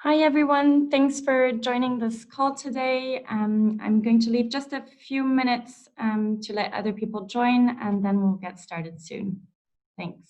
Hi, everyone. Thanks for joining this call today. I'm going to leave just a few minutes to let other people join, and then we'll get started soon. Thanks.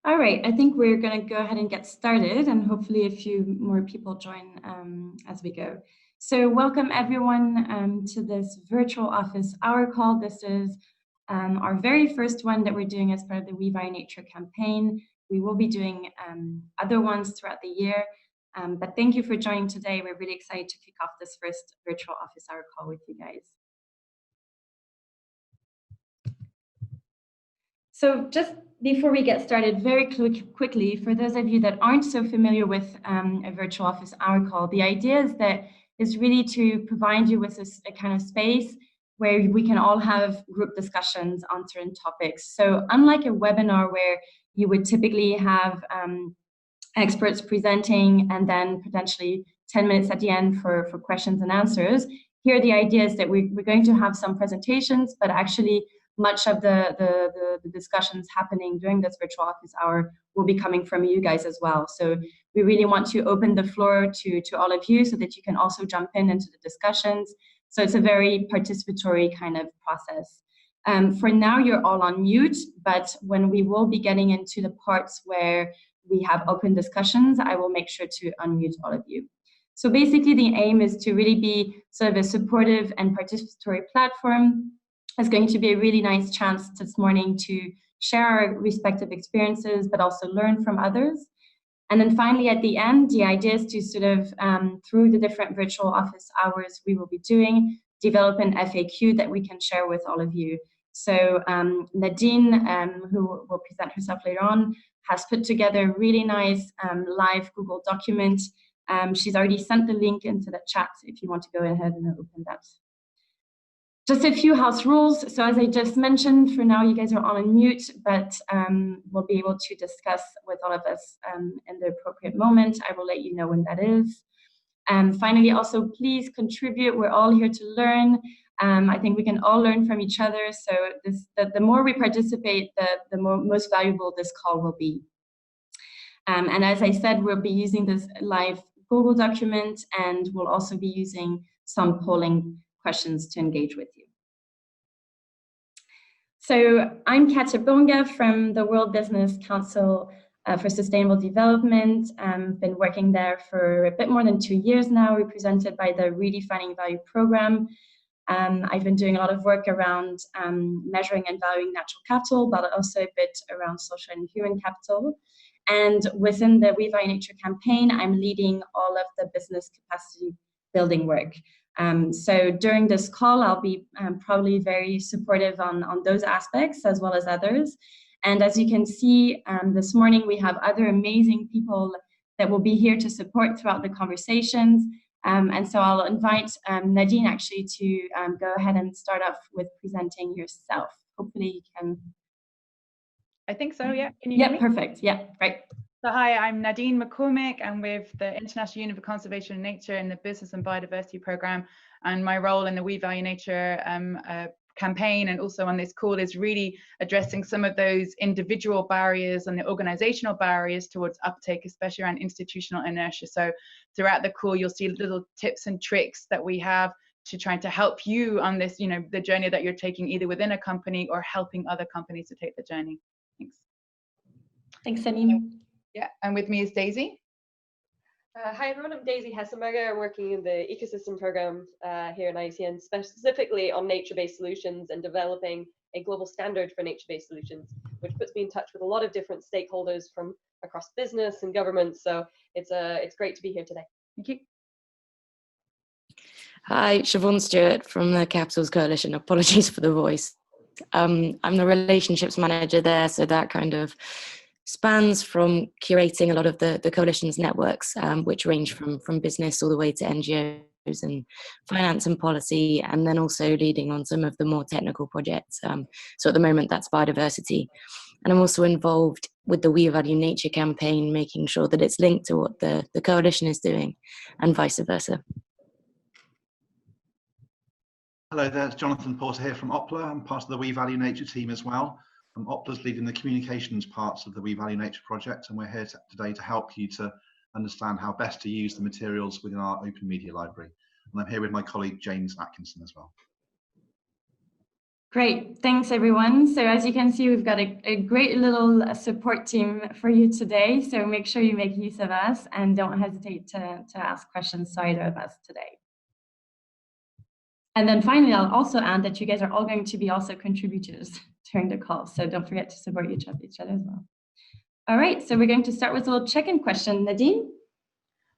All right, I think we're going to go ahead and get started, and hopefully a few more people join as we go. So welcome everyone to this virtual office hour call. This is our very first one that we're doing as part of the We by Nature campaign. We will be doing other ones throughout the year, but thank you for joining today. We're really excited to kick off this first virtual office hour call with you guys. So just before we get started, very quickly, for those of you that aren't so familiar with a virtual office hour call, the idea is really to provide you with a kind of space where we can all have group discussions on certain topics. So unlike a webinar where you would typically have experts presenting and then potentially 10 minutes at the end for questions and answers, here the idea is that we're going to have some presentations, but actually much of the discussions happening during this virtual office hour will be coming from you guys as well. So we really want to open the floor to all of you so that you can also jump into the discussions. So it's a very participatory kind of process. For now, you're all on mute, but when we will be getting into the parts where we have open discussions, I will make sure to unmute all of you. So basically the aim is to really be sort of a supportive and participatory platform. It's going to be a really nice chance this morning to share our respective experiences, but also learn from others. And then finally, at the end, the idea is to sort of, through the different virtual office hours we will be doing, develop an FAQ that we can share with all of you. So Nadine, who will present herself later on, has put together a really nice live Google document. She's already sent the link into the chat if you want to go ahead and open that. Just a few house rules. So as I just mentioned, for now you guys are all on mute, but we'll be able to discuss with all of us in the appropriate moment. I will let you know when that is. Finally, also please contribute. We're all here to learn. I think we can all learn from each other. So the more we participate, the most valuable this call will be. And as I said, we'll be using this live Google document, and we'll also be using some polling questions to engage with you. So I'm Katja Bonga from the World Business Council for Sustainable Development. I've been working there for a bit more than 2 years now, represented by the Redefining Value program. I've been doing a lot of work around measuring and valuing natural capital, but also a bit around social and human capital. And within the We Value Nature campaign, I'm leading all of the business capacity building work. So during this call, I'll be probably very supportive on those aspects as well as others. And as you can see, this morning we have other amazing people that will be here to support throughout the conversations. And so I'll invite Nadine actually to go ahead and start off with presenting yourself. Hopefully you can. I think so, yeah. Can you hear me? Perfect. Yeah, great. So hi, I'm Nadine McCormick. I'm with the International Union for Conservation of Nature in the Business and Biodiversity Programme. And my role in the We Value Nature campaign and also on this call is really addressing some of those individual barriers and the organizational barriers towards uptake, especially around institutional inertia. So throughout the call, you'll see little tips and tricks that we have to trying to help you on this, the journey that you're taking either within a company or helping other companies to take the journey. Thanks. Thanks, Nadine. Yeah, and with me is Daisy. Hi everyone, I'm Daisy Hesselberger. I'm working in the ecosystem program here in IUCN, specifically on nature-based solutions and developing a global standard for nature-based solutions, which puts me in touch with a lot of different stakeholders from across business and government. So it's great to be here today. Thank you. Hi, Siobhan Stewart from the Capitals Coalition. Apologies for the voice. I'm the relationships manager there, so that kind of spans from curating a lot of the coalition's networks, which range from business all the way to NGOs and finance and policy, and then also leading on some of the more technical projects. So at the moment, that's biodiversity. And I'm also involved with the We Value Nature campaign, making sure that it's linked to what the coalition is doing and vice versa. Hello there, it's Jonathan Porter here from Opla. I'm part of the We Value Nature team as well. Opla's leading the communications parts of the We Value Nature project, and we're here today to help you to understand how best to use the materials within our open media library. And I'm here with my colleague James Atkinson as well. Great, thanks everyone. So as you can see, we've got a great little support team for you today. So make sure you make use of us and don't hesitate to ask questions to either of us today. And then finally, I'll also add that you guys are all going to be also contributors during the call. So don't forget to support each other as well. All right, so we're going to start with a little check-in question. Nadine?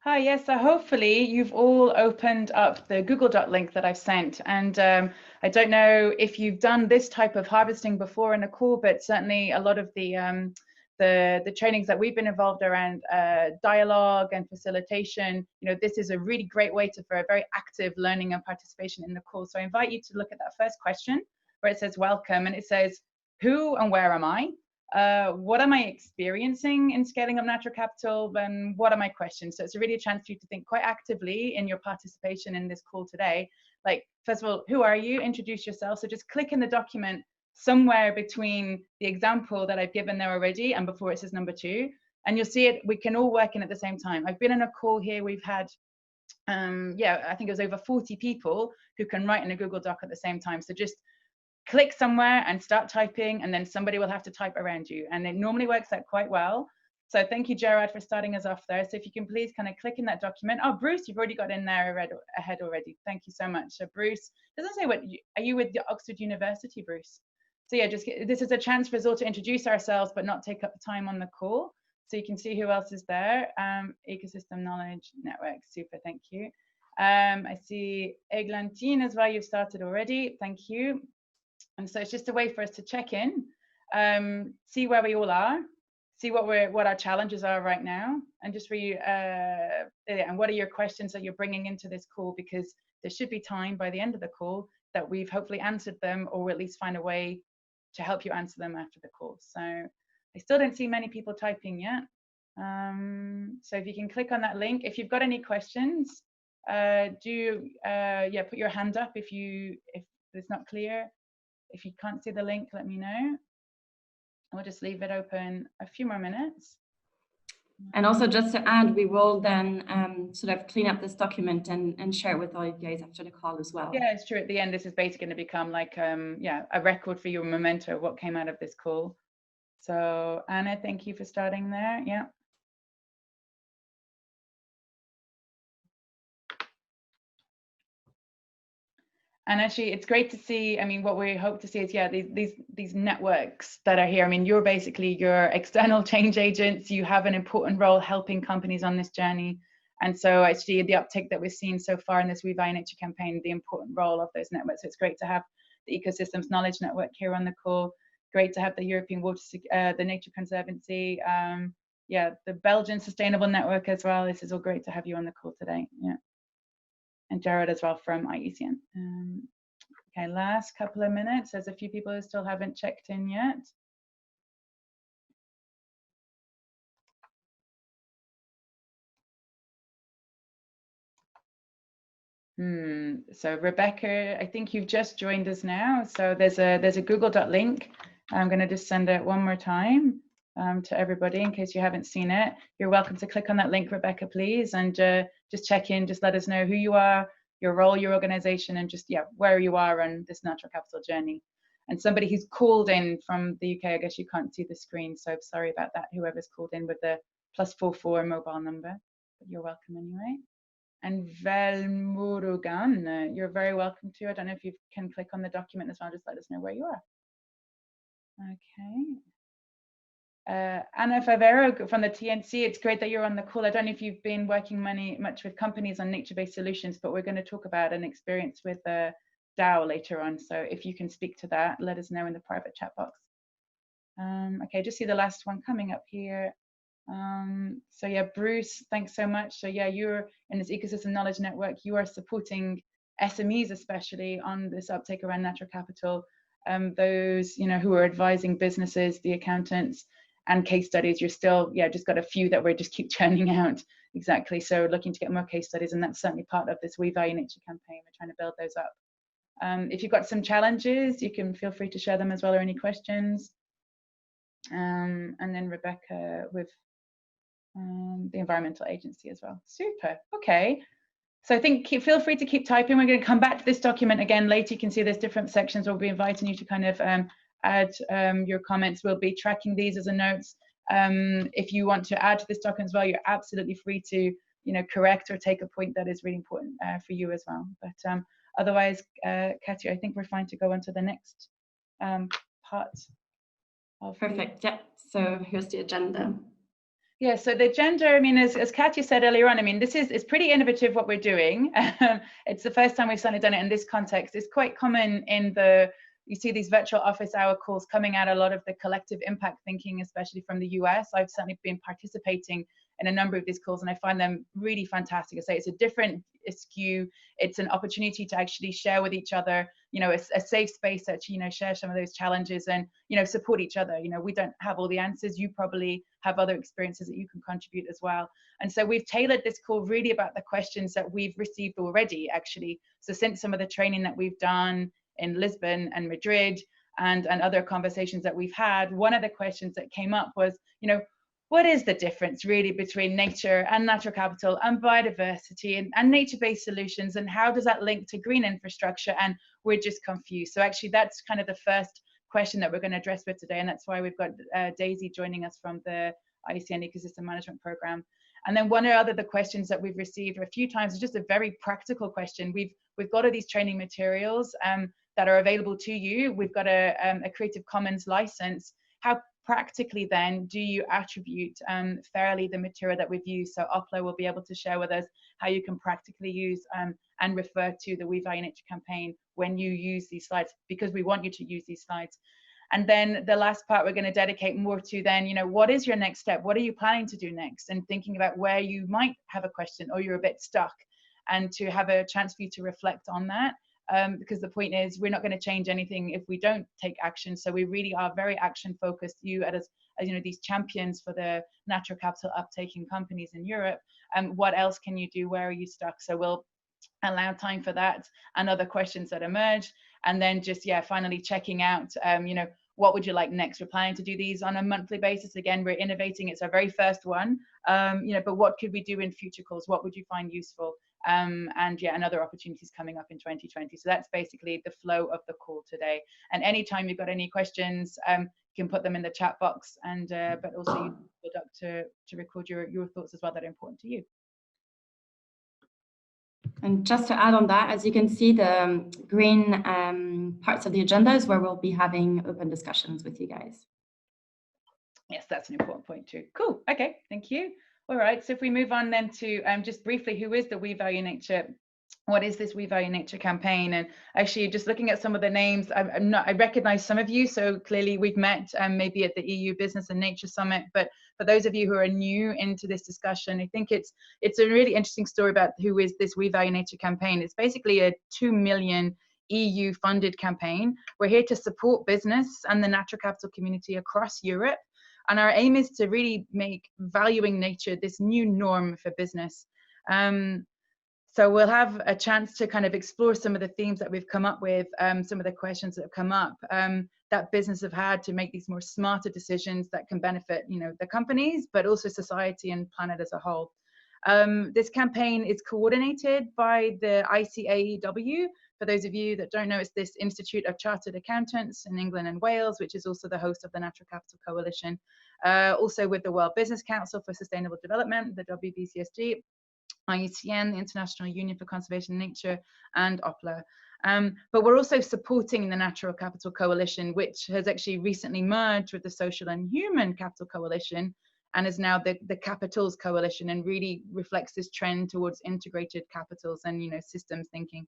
Hi, yes, so hopefully you've all opened up the Google Doc link that I've sent. And I don't know if you've done this type of harvesting before in a call, but certainly a lot of the trainings that we've been involved around dialogue and facilitation, this is a really great way for a very active learning and participation in the call. So I invite you to look at that first question where it says welcome, and it says, who and where am I? What am I experiencing in scaling up natural capital, and what are my questions? So it's really a chance for you to think quite actively in your participation in this call today. Like, first of all, who are you? Introduce yourself. So just click in the document somewhere between the example that I've given there already and before it says number 2, and you'll see it. We can all work in at the same time. I've been in a call here. We've had, I think it was over 40 people who can write in a Google Doc at the same time. So just click somewhere and start typing, and then somebody will have to type around you, and it normally works out quite well. So thank you, Gerard, for starting us off there. So if you can please kind of click in that document. Oh, Bruce, you've already got in there ahead already. Thank you so much. So Bruce, doesn't say are you with the Oxford University, Bruce? So yeah, this is a chance for us all to introduce ourselves, but not take up the time on the call. So you can see who else is there. Ecosystem Knowledge Network, super, thank you. I see Eglantine as well, you've started already, thank you. And so it's just a way for us to check in, see where we all are, see what our challenges are right now, and just and what are your questions that you're bringing into this call, because there should be time by the end of the call that we've hopefully answered them, or at least find a way to help you answer them after the call. So I still don't see many people typing yet. So if you can click on that link, if you've got any questions, put your hand up if it's not clear. If you can't see the link, let me know. We'll just leave it open a few more minutes. And also just to add, we will then sort of clean up this document and share it with all you guys after the call as well. Yeah, it's true. At the end, this is basically going to become like a record for your memento of what came out of this call. So Anna, thank you for starting there. Yeah. And actually, it's great to see. I mean, what we hope to see is, yeah, these networks that are here. I mean, you're basically your external change agents. You have an important role helping companies on this journey. And so actually the uptake that we've seen so far in this We Value Nature campaign, the important role of those networks. So it's great to have the Ecosystems Knowledge Network here on the call. Great to have the European Water, the Nature Conservancy, yeah, the Belgian Sustainable Network as well. This is all great to have you on the call today. Yeah, and Jared as well from IUCN. Okay, last couple of minutes. There's a few people who still haven't checked in yet. So Rebecca, I think you've just joined us now. So there's a Google Doc link. I'm going to just send it one more time to everybody in case you haven't seen it. You're welcome to click on that link, Rebecca, please, and just check in. Just let us know who you are, your role, your organization, and just, yeah, where you are on this natural capital journey. And somebody who's called in from the UK, I guess you can't see the screen, so I'm sorry about that, whoever's called in with the +44 mobile number, but you're welcome anyway. And Velmurugan, you're very welcome to. I don't know if you can click on the document as well, just let us know where you are. Okay. Ana Favero from the TNC, it's great that you're on the call. I don't know if you've been working much with companies on nature-based solutions, but we're going to talk about an experience with DAO later on. So if you can speak to that, let us know in the private chat box. Okay, just see the last one coming up here. So yeah, Bruce, thanks so much. So yeah, you're in this Ecosystem Knowledge Network. You are supporting SMEs, especially on this uptake around natural capital. Those, you know, who are advising businesses, the accountants, and case studies. You're still, yeah, just got a few that we're just keep churning out. Exactly. So looking to get more case studies, and that's certainly part of this We Value Nature campaign. We're trying to build those up. If you've got some challenges, you can feel free to share them as well, or any questions. And then Rebecca with the Environmental Agency as well. Super. Okay. So I think feel free to keep typing. We're going to come back to this document again later. You can see there's different sections. We'll be inviting you to kind of add your comments. We'll be tracking these as a notes. If you want to add to this document as well, you're absolutely free to, you know, correct or take a point that is really important for you as well. But otherwise, Katya, I think we're fine to go on to the next part. Perfect. Yeah. So here's the agenda. Yeah, so the agenda, I mean, as Katya said earlier on, I mean, this is pretty innovative what we're doing. It's the first time we've certainly done it in this context. It's quite common in you see these virtual office hour calls coming out a lot of the collective impact thinking, especially from the US. I've certainly been participating in a number of these calls, and I find them really fantastic. I say it's a different skew. It's an opportunity to actually share with each other, you know, a safe space to, you know, share some of those challenges and, you know, support each other. You know, we don't have all the answers. You probably have other experiences that you can contribute as well. And so we've tailored this call really about the questions that we've received already, actually. So since some of the training that we've done in Lisbon and Madrid and other conversations that we've had, one of the questions that came up was, you know, what is the difference really between nature and natural capital and biodiversity and nature-based solutions, and how does that link to green infrastructure? And we're just confused. So actually that's kind of the first question that we're going to address with today, and that's why we've got Daisy joining us from the IUCN Ecosystem Management Program. And then one of the questions that we've received a few times is just a very practical question. We've got all these training materials that are available to you. We've got a Creative Commons license. How practically then do you attribute fairly the material that we've used? So Opla will be able to share with us how you can practically use and refer to the We Value Nature campaign when you use these slides, because we want you to use these slides. And then the last part we're going to dedicate more to then, you know, what is your next step? What are you planning to do next? And thinking about where you might have a question or you're a bit stuck, and to have a chance for you to reflect on that. Because the point is, we're not going to change anything if we don't take action. So we really are very action focused. You as you know, these champions for the natural capital uptaking companies in Europe. What else can you do? Where are you stuck? So we'll allow time for that and other questions that emerge. And then just, yeah, finally checking out, you know, what would you like next? We're planning to do these on a monthly basis. Again, we're innovating. It's our very first one, you know, but what could we do in future calls? What would you find useful? And yeah, and other opportunities coming up in 2020. So that's basically the flow of the call today. And anytime you've got any questions, you can put them in the chat box, and but also you can to record your thoughts as well that are important to you. And just to add on that, as you can see, the green parts of the agenda is where we'll be having open discussions with you guys. Yes, that's an important point too. Cool. Okay, thank you. All right, so if we move on then to just briefly, who is the We Value Nature? What is this We Value Nature campaign? And actually, just looking at some of the names, I recognize some of you, so clearly we've met maybe at the EU Business and Nature Summit. But for those of you who are new into this discussion, I think it's a really interesting story about who is this We Value Nature campaign. It's basically a 2 million EU funded campaign. We're here to support business and the natural capital community across Europe. And our aim is to really make valuing nature this new norm for business. So we'll have a chance to kind of explore some of the themes that we've come up with, some of the questions that have come up that business have had to make these more smarter decisions that can benefit, the companies, but also society and planet as a whole. This campaign is coordinated by the ICAEW. For those of you that don't know, it's this Institute of Chartered Accountants in England and Wales, which is also the host of the Natural Capital Coalition. Also with the World Business Council for Sustainable Development, the WBCSG, IUCN, the International Union for Conservation of Nature, and OPLA. But we're also supporting the Natural Capital Coalition, which has actually recently merged with the Social and Human Capital Coalition and is now the Capitals Coalition, and really reflects this trend towards integrated capitals and systems thinking.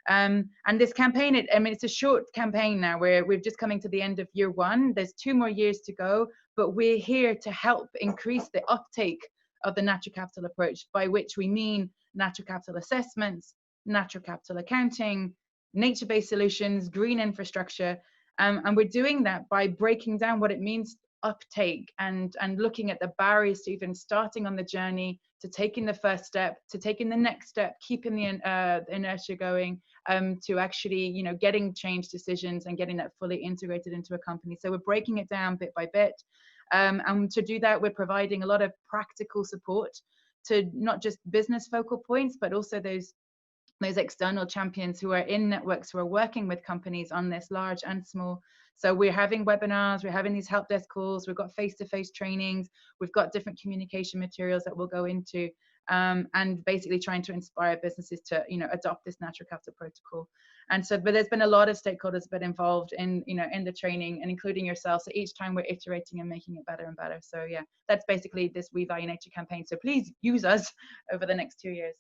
And this campaign, it's a short campaign now where we're just coming to the end of year one. There's 2 more years to go, but we're here to help increase the uptake of the natural capital approach, by which we mean natural capital assessments, natural capital accounting, nature-based solutions, green infrastructure. And we're doing that by breaking down what it means uptake and looking at the barriers to even starting on the journey, to taking the first step, to taking the next step, keeping the inertia going, to actually getting change decisions and getting that fully integrated into a company. So we're breaking it down bit by bit. And to do that, we're providing a lot of practical support to not just business focal points, but also those external champions who are in networks, who are working with companies on this, large and small. So we're having webinars, we're having these help desk calls, we've got face-to-face trainings, we've got different communication materials that we'll go into, and basically trying to inspire businesses to adopt this natural capital protocol. And so, but there's been a lot of stakeholders been involved in in the training, and including yourself. So each time we're iterating and making it better and better. So yeah, that's basically this We Value Nature campaign. So please use us over the next 2 years.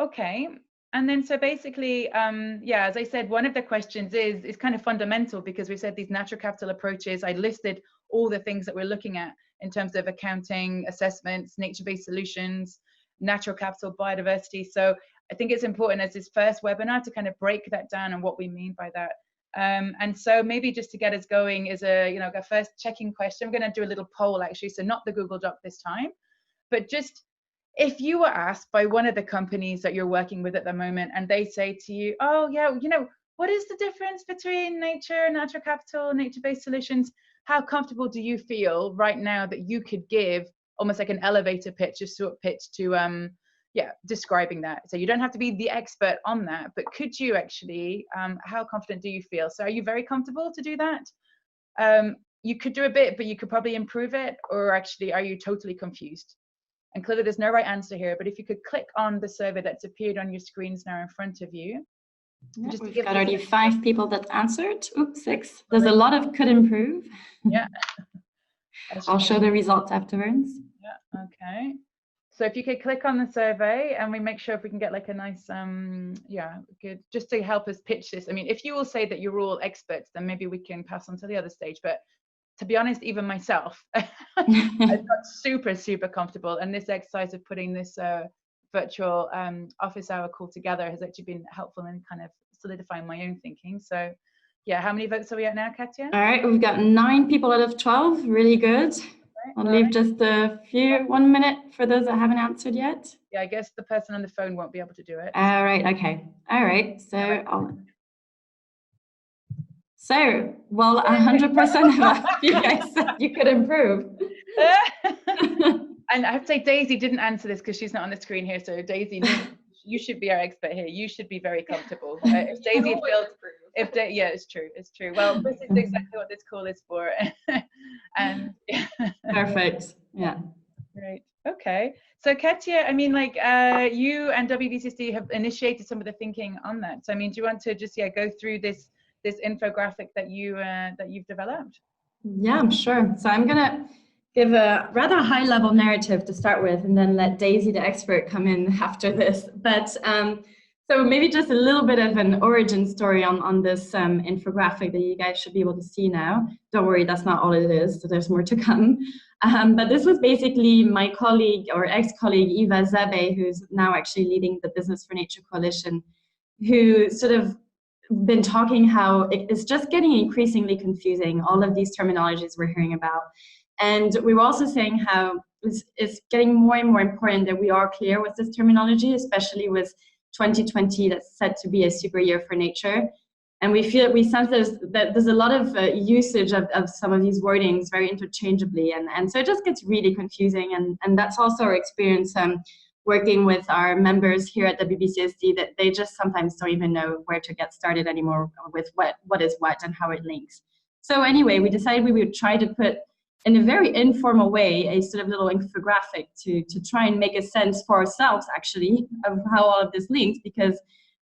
Okay. And then so basically, yeah, as I said, one of the questions is kind of fundamental, because we said these natural capital approaches, I listed all the things that we're looking at in terms of accounting, assessments, nature-based solutions, natural capital, biodiversity. So I think it's important as this first webinar to kind of break that down and what we mean by that. And so maybe just to get us going is a first checking question. I'm going to do a little poll actually, so not the Google Doc this time, but just if you were asked by one of the companies that you're working with at the moment, and they say to you, oh yeah, what is the difference between nature, natural capital, nature-based solutions? How comfortable do you feel right now that you could give almost like an elevator pitch, a short pitch to describing that? So you don't have to be the expert on that, but could you actually, how confident do you feel? So are you very comfortable to do that? You could do a bit, but you could probably improve it, or actually are you totally confused? And clearly there's no right answer here, but if you could click on the survey that's appeared on your screens now in front of you. Yeah, we've got already 5 people that answered. Oops, 6. There's a lot of could improve. Yeah. I'll show the results afterwards. Yeah, okay. So if you could click on the survey, and we make sure if we can get like a nice, good, just to help us pitch this. I mean, if you will say that you're all experts, then maybe we can pass on to the other stage. But to be honest, even myself, I'm not super comfortable. And this exercise of putting this virtual office hour call together has actually been helpful in kind of solidifying my own thinking. So yeah, how many votes are we at now, Katja? All right, we've got 9 people out of 12, really good. I'll leave just a few, 1 minute for those that haven't answered yet. Yeah, I guess the person on the phone won't be able to do it. All right, okay. All right, so well, 100% of you guys said you could improve. And I have to say, Daisy didn't answer this because she's not on the screen here. So Daisy, you should be our expert here. You should be very comfortable. If Daisy feels, yeah, it's true. Well, this is exactly what this call is for. And Perfect. Yeah. Great. Okay. So Katja, I mean, like you and WVCC have initiated some of the thinking on that. So I mean, do you want to just go through this infographic that you've developed? Yeah, I'm sure. So I'm gonna give a rather high-level narrative to start with, and then let Daisy, the expert, come in after this. But so maybe just a little bit of an origin story on this infographic that you guys should be able to see now. Don't worry, that's not all it is. So there's more to come. But this was basically my colleague or ex-colleague Eva Zebe, who's now actually leading the Business for Nature Coalition, who sort of been talking how it's just getting increasingly confusing, all of these terminologies we're hearing about. And we were also saying how it's getting more and more important that we are clear with this terminology, especially with 2020 that's said to be a super year for nature. And we sense that there's a lot of usage of some of these wordings very interchangeably. And so it just gets really confusing. And that's also our experience working with our members here at WBCSD, that they just sometimes don't even know where to get started anymore with what is what and how it links. So anyway, we decided we would try to put in a very informal way a sort of little infographic to try and make a sense for ourselves actually of how all of this links, because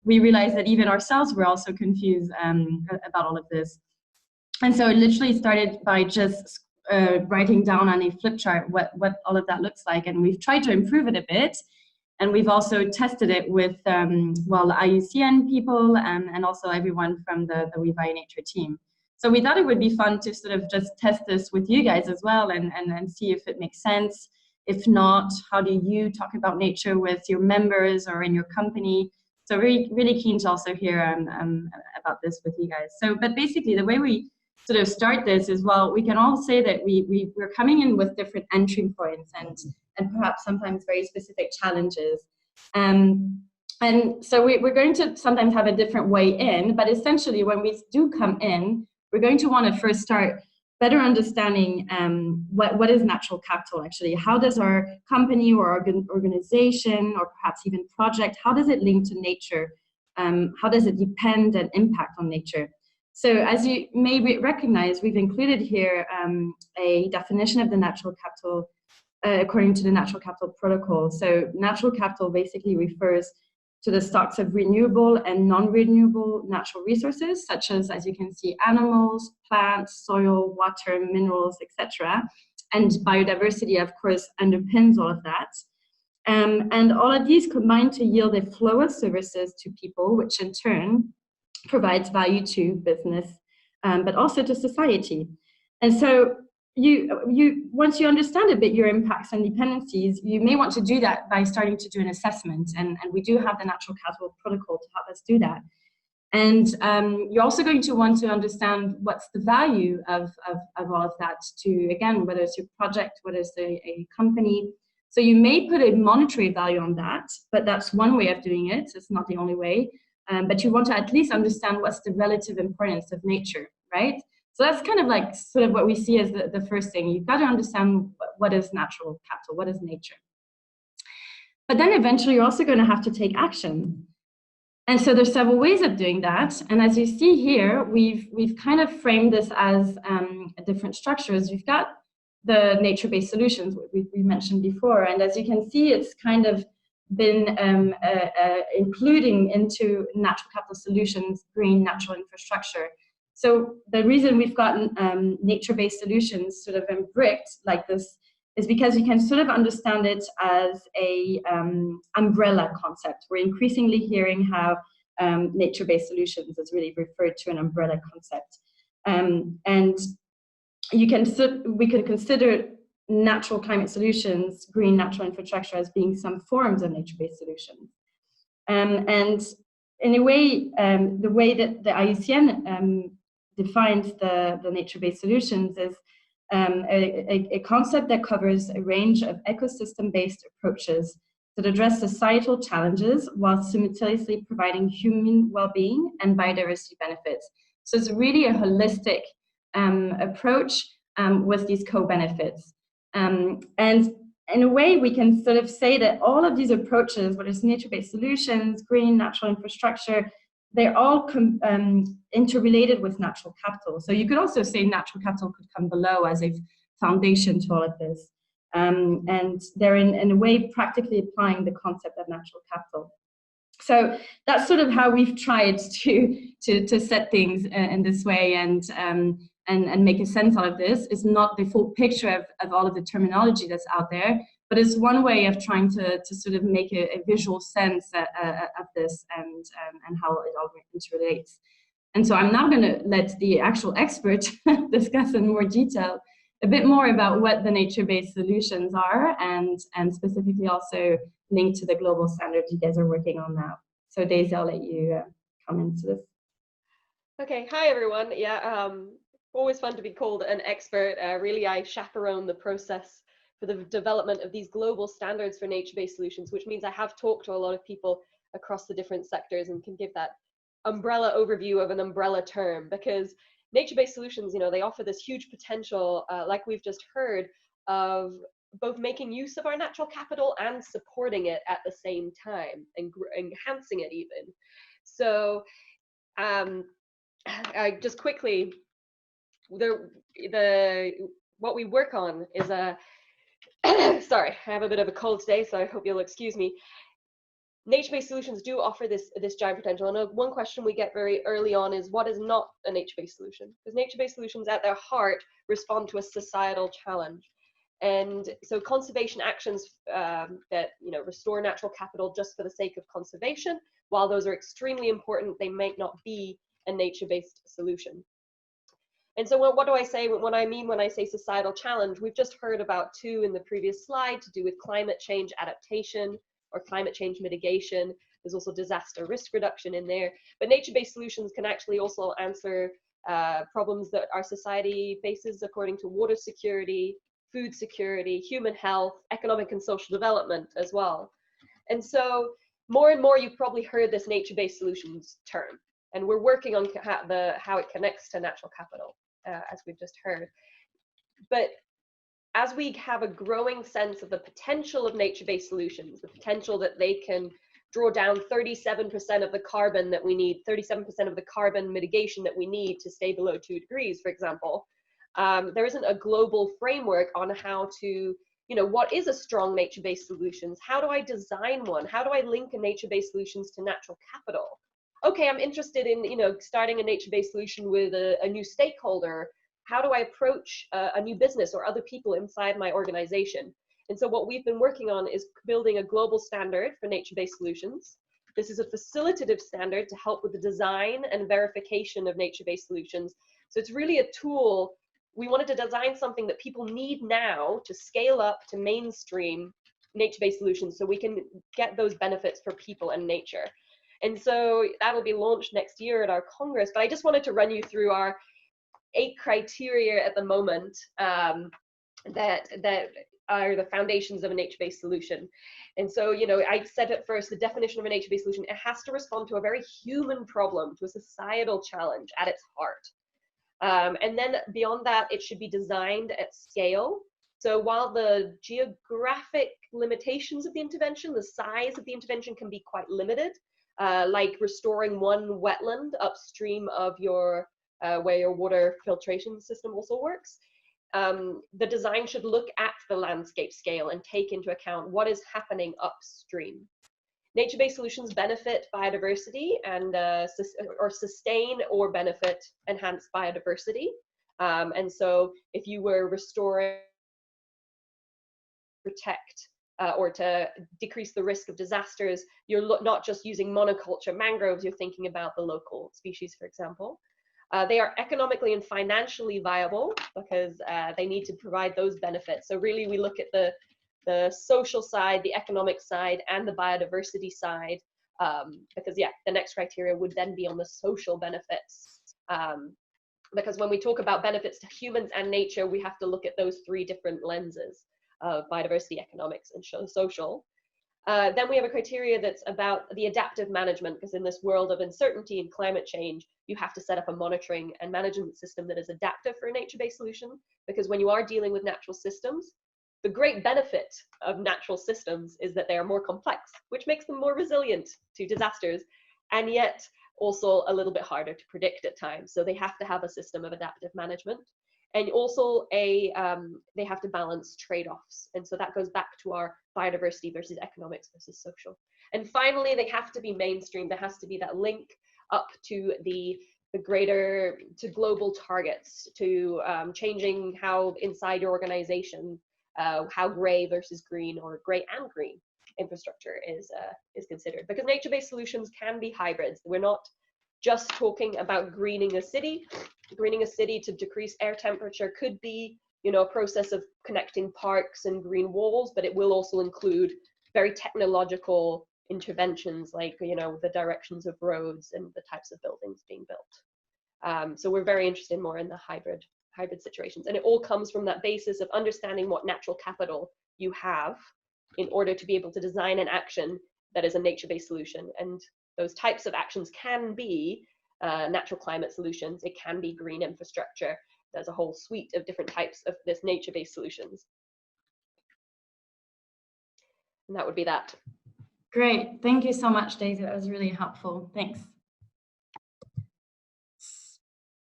we realized that even ourselves were also confused about all of this. And so it literally started by just writing down on a flip chart what all of that looks like, and we've tried to improve it a bit, and we've also tested it with the IUCN people and also everyone from the We Value Nature team. So we thought it would be fun to sort of just test this with you guys as well, and see if it makes sense. If not, how do you talk about nature with your members or in your company? So really keen to also hear about this with you guys. So, but basically the way we sort of start this is, well, we can all say that we're coming in with different entry points and perhaps sometimes very specific challenges. And so we're going to sometimes have a different way in, but essentially when we do come in, we're going to want to first start better understanding what is natural capital actually. How does our company or organization or perhaps even project, how does it link to nature? How does it depend and impact on nature? So as you may recognize, we've included here a definition of the natural capital according to the Natural Capital Protocol. So natural capital basically refers to the stocks of renewable and non-renewable natural resources, such as you can see, animals, plants, soil, water, minerals, etc. And biodiversity, of course, underpins all of that. And all of these combine to yield a flow of services to people, which in turn provides value to business, but also to society. And so once you understand a bit your impacts and dependencies, you may want to do that by starting to do an assessment. And we do have the Natural Capital Protocol to help us do that. And you're also going to want to understand what's the value of all of that to, again, whether it's your project, whether it's a company. So you may put a monetary value on that, but that's one way of doing it. It's not the only way. But you want to at least understand what's the relative importance of nature, right? So that's kind of like sort of what we see as the first thing. You've got to understand what is natural capital, what is nature. But then eventually you're also going to have to take action. And so there's several ways of doing that. And as you see here, we've kind of framed this as different structures. You've got the nature-based solutions we mentioned before. And as you can see, it's kind of been including into natural capital solutions, green natural infrastructure. So the reason we've gotten nature-based solutions sort of bricked like this is because you can sort of understand it as a umbrella concept. We're increasingly hearing how nature-based solutions is really referred to an umbrella concept. And we can consider natural climate solutions, green natural infrastructure, as being some forms of nature-based solutions. And in a way, the way that the IUCN defines the nature-based solutions is a concept that covers a range of ecosystem-based approaches that address societal challenges while simultaneously providing human well-being and biodiversity benefits. So it's really a holistic approach with these co-benefits. And in a way, we can sort of say that all of these approaches, whether it's nature-based solutions, green natural infrastructure, they're all interrelated with natural capital. So you could also say natural capital could come below as a foundation to all of this. And they're in a way practically applying the concept of natural capital. So that's sort of how we've tried to set things in this way and make a sense out of this. It's not the full picture of all of the terminology that's out there, but it's one way of trying to sort of make a visual sense of this and how it all interrelates. And so I'm now going to let the actual expert discuss in more detail a bit more about what the nature-based solutions are and specifically also link to the global standards you guys are working on now. So Daisy, I'll let you come into this. Okay, hi everyone. Yeah, always fun to be called an expert. Really, I chaperone the process for the development of these global standards for nature-based solutions, which means I have talked to a lot of people across the different sectors and can give that umbrella overview of an umbrella term, because nature-based solutions, you know, they offer this huge potential, like we've just heard, of both making use of our natural capital and supporting it at the same time and enhancing it even. So I just quickly, what we work on is a, sorry, I have a bit of a cold today, so I hope you'll excuse me. Nature-based solutions do offer this giant potential. And one question we get very early on is, what is not a nature-based solution? Because nature-based solutions at their heart respond to a societal challenge. And so conservation actions that, you know, restore natural capital just for the sake of conservation, while those are extremely important, they may not be a nature-based solution. And so what do I say when I say societal challenge? We've just heard about two in the previous slide to do with climate change adaptation or climate change mitigation. There's also disaster risk reduction in there. But nature-based solutions can actually also answer problems that our society faces according to water security, food security, human health, economic and social development as well. And so more and more you've probably heard this nature-based solutions term. And we're working on how it connects to natural capital, as we've just heard. But as we have a growing sense of the potential of nature-based solutions, the potential that they can draw down 37% of the carbon that we need, 37% of the carbon mitigation that we need to stay below 2 degrees, for example, there isn't a global framework on how to, you know, what is a strong nature-based solutions? How do I design one? How do I link a nature-based solutions to natural capital? Okay, I'm interested in, you know, starting a nature-based solution with a new stakeholder. How do I approach a new business or other people inside my organization? And so what we've been working on is building a global standard for nature-based solutions. This is a facilitative standard to help with the design and verification of nature-based solutions. So it's really a tool. We wanted to design something that people need now to scale up to mainstream nature-based solutions so we can get those benefits for people and nature. And so that'll be launched next year at our Congress. But I just wanted to run you through our 8 criteria at the moment that are the foundations of a nature-based solution. And so, you know, I said at first, the definition of a nature-based solution, it has to respond to a very human problem, to a societal challenge at its heart. And then beyond that, it should be designed at scale. So while the geographic limitations of the intervention, the size of the intervention can be quite limited, like restoring one wetland upstream of your where your water filtration system also works. The design should look at the landscape scale and take into account what is happening upstream. Nature-based solutions benefit biodiversity and or sustain or benefit enhanced biodiversity. And so if you were restoring, protect, or to decrease the risk of disasters, you're not just using monoculture mangroves, you're thinking about the local species, for example. They are economically and financially viable because they need to provide those benefits. So really we look at the social side, the economic side, and the biodiversity side, because yeah, the next criteria would then be on the social benefits. Because when we talk about benefits to humans and nature, we have to look at those 3 different lenses of biodiversity, economics, and social. Then we have a criteria that's about the adaptive management, because in this world of uncertainty and climate change, you have to set up a monitoring and management system that is adaptive for a nature-based solution. Because when you are dealing with natural systems, the great benefit of natural systems is that they are more complex, which makes them more resilient to disasters, and yet also a little bit harder to predict at times. So they have to have a system of adaptive management. And also they have to balance trade-offs. And so that goes back to our biodiversity versus economics versus social. And finally, they have to be mainstream. There has to be that link up to the greater, to global targets, to changing how inside your organization, how gray versus green, or gray and green infrastructure is considered. Because nature-based solutions can be hybrids. We're not just talking about greening a city. Greening a city to decrease air temperature could be, you know, a process of connecting parks and green walls, but it will also include very technological interventions, like, you know, the directions of roads and the types of buildings being built. So we're very interested more in the hybrid situations, and it all comes from that basis of understanding what natural capital you have in order to be able to design an action that is a nature-based solution. And those types of actions can be natural climate solutions, it can be green infrastructure. There's a whole suite of different types of this nature-based solutions. And that would be that. Great, thank you so much, Daisy. That was really helpful. Thanks.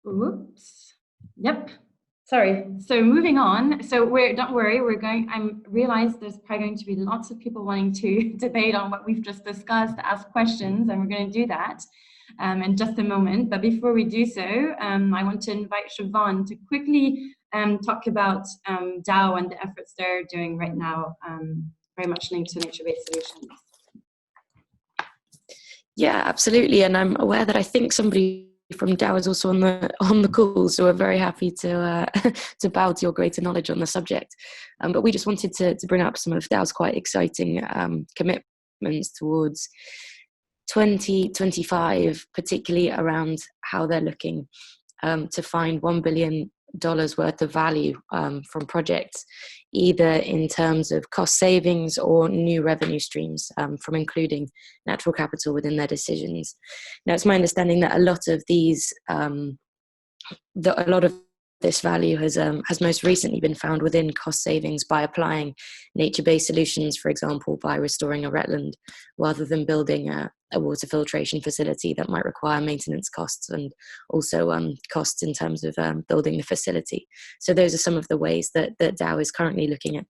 Oops. Yep. Sorry. So moving on. So don't worry. I realize there's probably going to be lots of people wanting to debate on what we've just discussed, ask questions, and we're going to do that in just a moment. But before we do so, I want to invite Siobhan to quickly talk about DAO and the efforts they're doing right now, very much linked to nature-based solutions. Yeah, absolutely. And I'm aware that I think somebody from DAO is also on the call, so we're very happy to to bow to your greater knowledge on the subject. But we just wanted to bring up some of DAO's quite exciting commitments towards 2025, particularly around how they're looking to find $1 billion worth of value from projects, either in terms of cost savings or new revenue streams from including natural capital within their decisions. Now, it's my understanding that a lot of these, this value has most recently been found within cost savings by applying nature-based solutions, for example, by restoring a wetland, rather than building a water filtration facility that might require maintenance costs and also costs in terms of building the facility. So those are some of the ways that DAO is currently looking at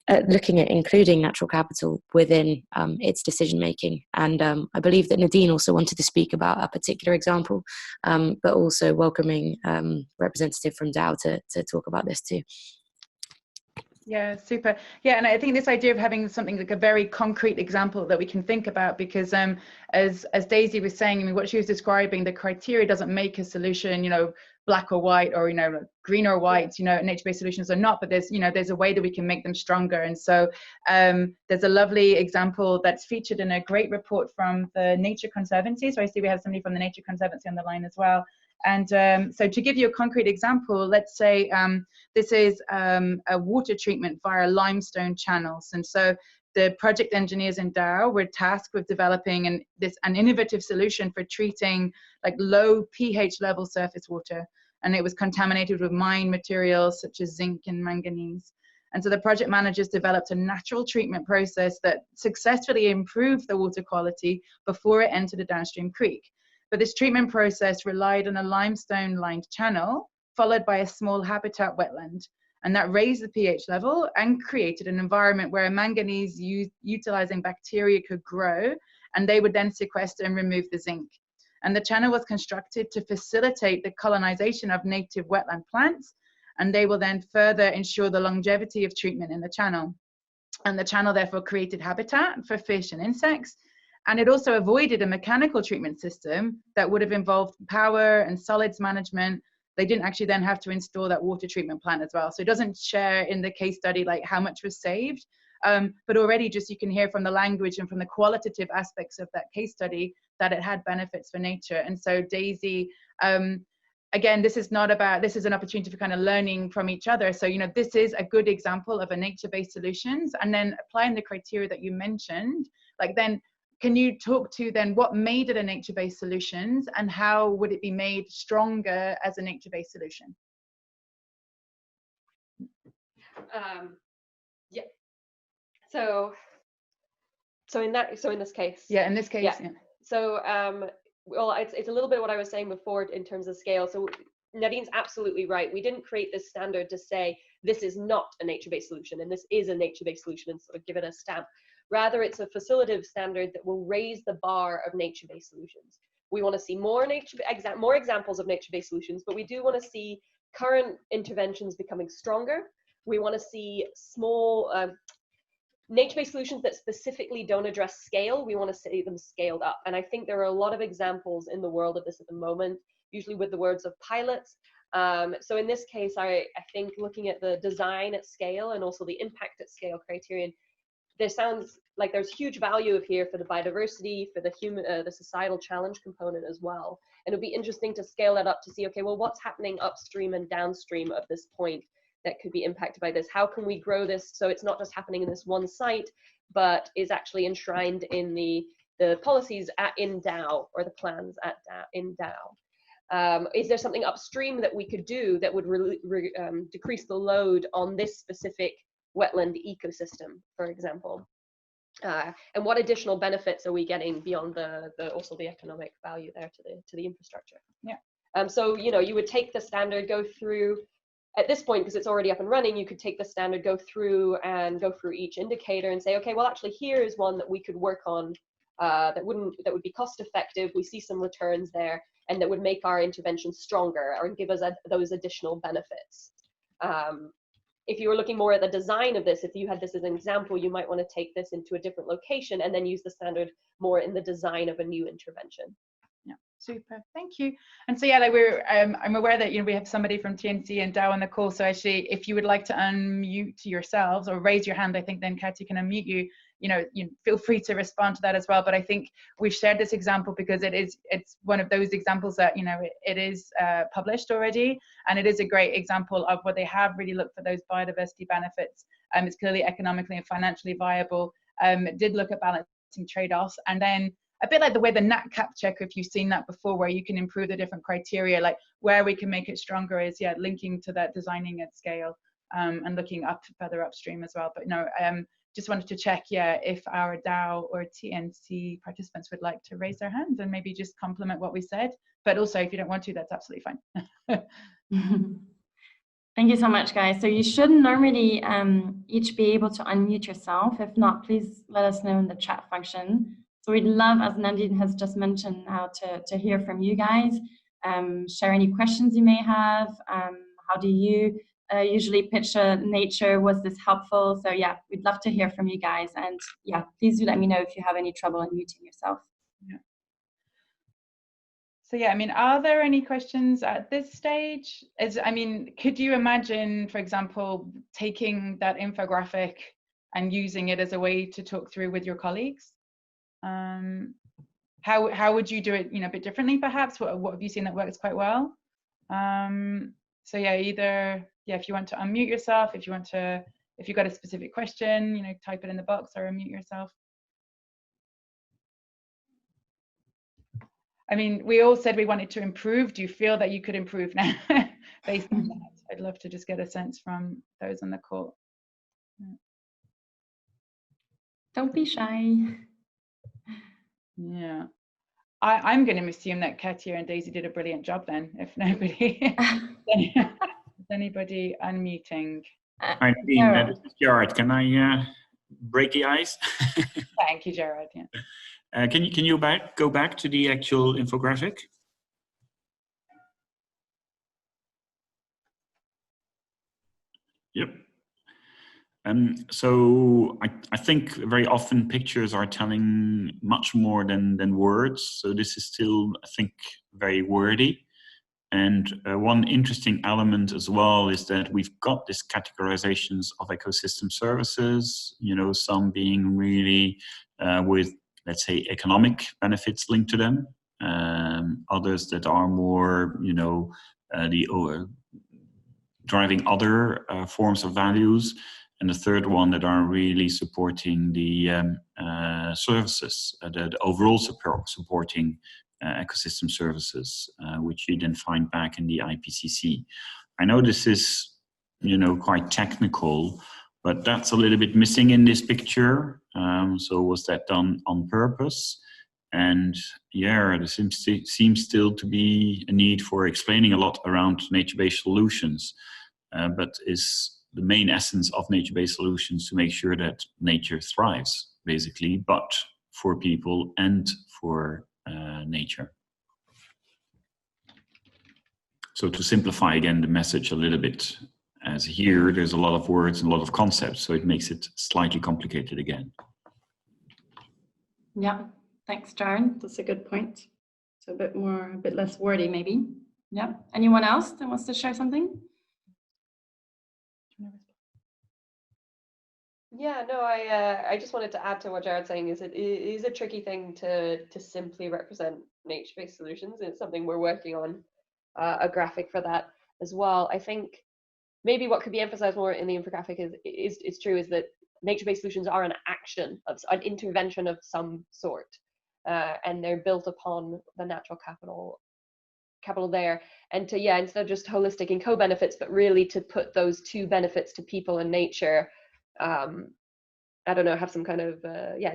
including natural capital within its decision making. And I believe that Nadine also wanted to speak about a particular example, but also welcoming representative from DAO to talk about this too. Yeah, super. Yeah, and I think this idea of having something like a very concrete example that we can think about, because as Daisy was saying, I mean, what she was describing, the criteria doesn't make a solution, you know, black or white, or, you know, green or white, you know, nature-based solutions are not, but there's, you know, there's a way that we can make them stronger. And so there's a lovely example that's featured in a great report from the Nature Conservancy. So I see we have somebody from the Nature Conservancy on the line as well. And so to give you a concrete example, let's say this is a water treatment via limestone channels. And so the project engineers in DAO were tasked with developing an innovative solution for treating like low pH level surface water. And it was contaminated with mine materials such as zinc and manganese. And so the project managers developed a natural treatment process that successfully improved the water quality before it entered a downstream creek. But this treatment process relied on a limestone-lined channel, followed by a small habitat wetland. And that raised the pH level and created an environment where manganese utilizing bacteria could grow, and they would then sequester and remove the zinc. And the channel was constructed to facilitate the colonization of native wetland plants, and they will then further ensure the longevity of treatment in the channel. And the channel therefore created habitat for fish and insects. And it also avoided a mechanical treatment system that would have involved power and solids management. They didn't actually then have to install that water treatment plant as well. So it doesn't share in the case study like how much was saved, but already just you can hear from the language and from the qualitative aspects of that case study that it had benefits for nature. And so Daisy, again, this is an opportunity for kind of learning from each other. So, you know, this is a good example of a nature-based solutions, and then applying the criteria that you mentioned, like then, can you talk to then what made it a nature-based solutions and how would it be made stronger as a nature-based solution? Yeah. So in this case. Yeah, in this case. Yeah. Yeah. So well, it's a little bit what I was saying before in terms of scale. So Nadine's absolutely right. We didn't create this standard to say this is not a nature-based solution and this is a nature-based solution and sort of give it a stamp. Rather, it's a facilitative standard that will raise the bar of nature-based solutions. We want to see more examples of nature-based solutions, but we do want to see current interventions becoming stronger. We want to see small nature-based solutions that specifically don't address scale. We want to see them scaled up. And I think there are a lot of examples in the world of this at the moment, usually with the words of pilots. So in this case, I think looking at the design at scale and also the impact at scale criterion, there sounds like there's huge value here for the biodiversity, for the human, the societal challenge component as well. And it'll be interesting to scale that up to see, okay, well, what's happening upstream and downstream of this point that could be impacted by this? How can we grow this so it's not just happening in this one site, but is actually enshrined in the policies in DAO, or the plans in DAO? Is there something upstream that we could do that would decrease the load on this specific wetland ecosystem, for example? And what additional benefits are we getting beyond also the economic value there to the infrastructure? Yeah. So you would take the standard, go through at this point, because it's already up and running, you could take the standard, go through each indicator and say, okay, well, actually, here is one that we could work on that would be cost effective. We see some returns there, and that would make our intervention stronger or give us those additional benefits. If you were looking more at the design of this, if you had this as an example, you might want to take this into a different location and then use the standard more in the design of a new intervention. Yeah, super, thank you. And so yeah, like I'm aware that we have somebody from TNC and DAO on the call. So actually, if you would like to unmute yourselves or raise your hand, I think then Katia can unmute you. You feel free to respond to that as well. But I think we've shared this example because it's one of those examples that it is published already, and it is a great example of where they have really looked for those biodiversity benefits. It's clearly economically and financially viable. It did look at balancing trade-offs, and then a bit like the way the NatCap checker, if you've seen that before, where you can improve the different criteria, like where we can make it stronger is linking to that designing at scale and looking further upstream as well. But no. Just wanted to check, if our DAO or TNC participants would like to raise their hands and maybe just complement what we said. But also, if you don't want to, that's absolutely fine. Thank you so much, guys. So you should normally each be able to unmute yourself. If not, please let us know in the chat function. So we'd love, as Nadine has just mentioned, now to hear from you guys. Share any questions you may have. How do you usually pitch nature? Was this helpful? So yeah, we'd love to hear from you guys, and yeah, please do let me know if you have any trouble unmuting yourself. Yeah. So yeah, are there any questions at this stage? Could you imagine, for example, taking that infographic and using it as a way to talk through with your colleagues? How would you do it, a bit differently perhaps? What have you seen that works quite well? So yeah, either if you want to unmute yourself, if you've got a specific question, type it in the box or unmute yourself. We all said we wanted to improve. Do you feel that you could improve now based on that? I'd love to just get a sense from those on the call. Don't be shy. Yeah. I'm going to assume that Katia and Daisy did a brilliant job then, if nobody, is anybody unmuting? Hi, Nadine, this is Gerard. Can I break the ice? Thank you, Gerard. Yeah. Can you go back to the actual infographic? Yep. So I think very often pictures are telling much more than words. So this is still, I think, very wordy. And one interesting element as well is that we've got these categorizations of ecosystem services, some being really with, let's say, economic benefits linked to them. Others that are more, driving other forms of values. And the third one that are really supporting the services, the overall supporting ecosystem services, which you then find back in the IPCC. I know this is, quite technical, but that's a little bit missing in this picture. So was that done on purpose? And yeah, there seems still to be a need for explaining a lot around nature-based solutions, but is the main essence of nature-based solutions to make sure that nature thrives, basically, but for people and for nature. So to simplify again the message a little bit, as here there's a lot of words and a lot of concepts, so it makes it slightly complicated again. Yeah, thanks, Jaron. That's a good point. So a bit less wordy, maybe. Yeah. Anyone else that wants to share something? Yeah, no, I just wanted to add to what Jared's saying. Is it is a tricky thing to simply represent nature-based solutions. It's something we're working on a graphic for that as well. I think maybe what could be emphasized more in the infographic is true, is that nature-based solutions are an action of an intervention of some sort, and they're built upon the natural capital there, and to, yeah, instead of just holistic and co-benefits, but really to put those two benefits to people and nature. I don't know, have some kind of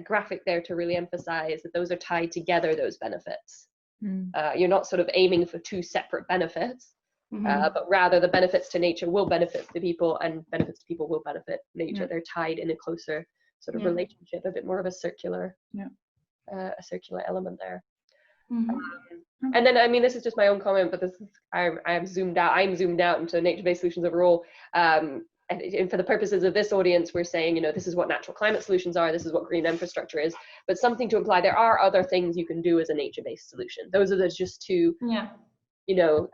graphic there to really emphasize that those are tied together, those benefits. You're not sort of aiming for two separate benefits, but rather the benefits to nature will benefit the people, and benefits to people will benefit nature. They're tied in a closer sort of relationship, a bit more of a circular element there. And then, I mean, this is just my own comment, but this is, I'm zoomed out into nature-based solutions overall. And for the purposes of this audience, we're saying, you know, this is what natural climate solutions are, this is what green infrastructure is, but something to imply there are other things you can do as a nature-based solution. Those are just two, you know,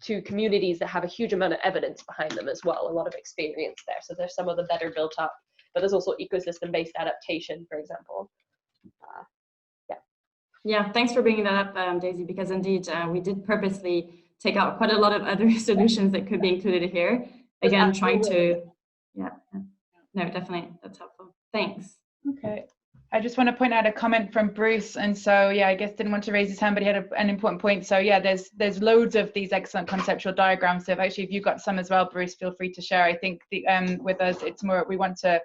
two communities that have a huge amount of evidence behind them as well, a lot of experience there. So there's some of the better built up, but there's also ecosystem-based adaptation, for example. Yeah, thanks for bringing that up, Daisy, because indeed we did purposely take out quite a lot of other solutions that could be included here. Again, trying to, no, definitely, that's helpful. Thanks. Okay. I just want to point out a comment from Bruce, and so yeah, I guess didn't want to raise his hand, but he had an important point. So yeah, there's loads of these excellent conceptual diagrams. So if you've got some as well, Bruce, feel free to share. I think the with us, it's more we want to,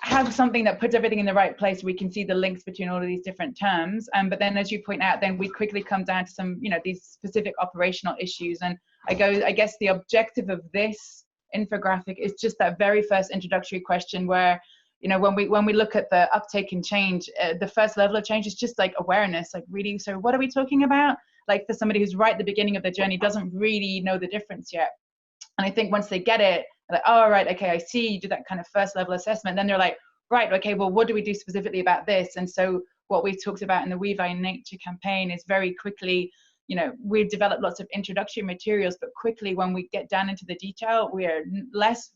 have something that puts everything in the right place. We can see the links between all of these different terms, but then as you point out, then we quickly come down to some, you know, these specific operational issues. And I guess the objective of this infographic is just that very first introductory question where, you know, when we look at the uptake and change, the first level of change is just like awareness, like really, so what are we talking about? Like for somebody who's right at the beginning of the journey, doesn't really know the difference yet. And I think once they get it, like, oh, right, okay, I see, you do that kind of first level assessment. Then they're like, right, okay, well, what do we do specifically about this? And so what we talked about in the We Value Nature campaign is very quickly, you know, we've developed lots of introductory materials, but quickly when we get down into the detail, we are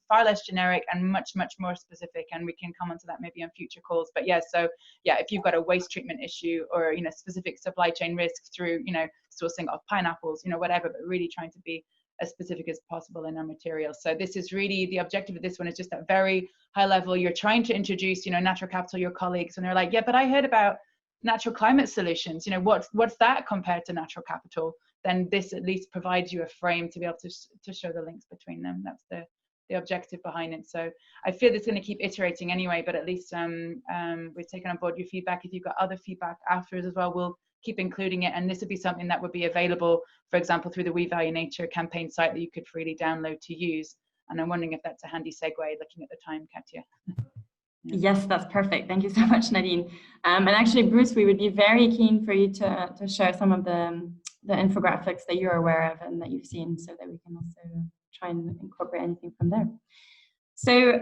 far less generic and much more specific. And we can come onto that maybe on future calls. But yeah, so yeah, if you've got a waste treatment issue or, you know, specific supply chain risk through, you know, sourcing of pineapples, you know, whatever, but really trying to be as specific as possible in our materials. So this is really the objective of this one, is just that very high level. You're trying to introduce, you know, natural capital, your colleagues, and they're like, yeah, but I heard about natural climate solutions, you know, what's that compared to natural capital? Then this at least provides you a frame to be able to show the links between them. That's the objective behind it. So I feel it's going to keep iterating anyway, but at least we've taken on board your feedback. If you've got other feedback afterwards as well, we'll keep including it, and this would be something that would be available, for example, through the We Value Nature campaign site that you could freely download to use. And I'm wondering if that's a handy segue, looking at the time, Katja. Yes, that's perfect. Thank you so much, Nadine. And actually, Bruce, we would be very keen for you to share some of the infographics that you're aware of and that you've seen, so that we can also try and incorporate anything from there. So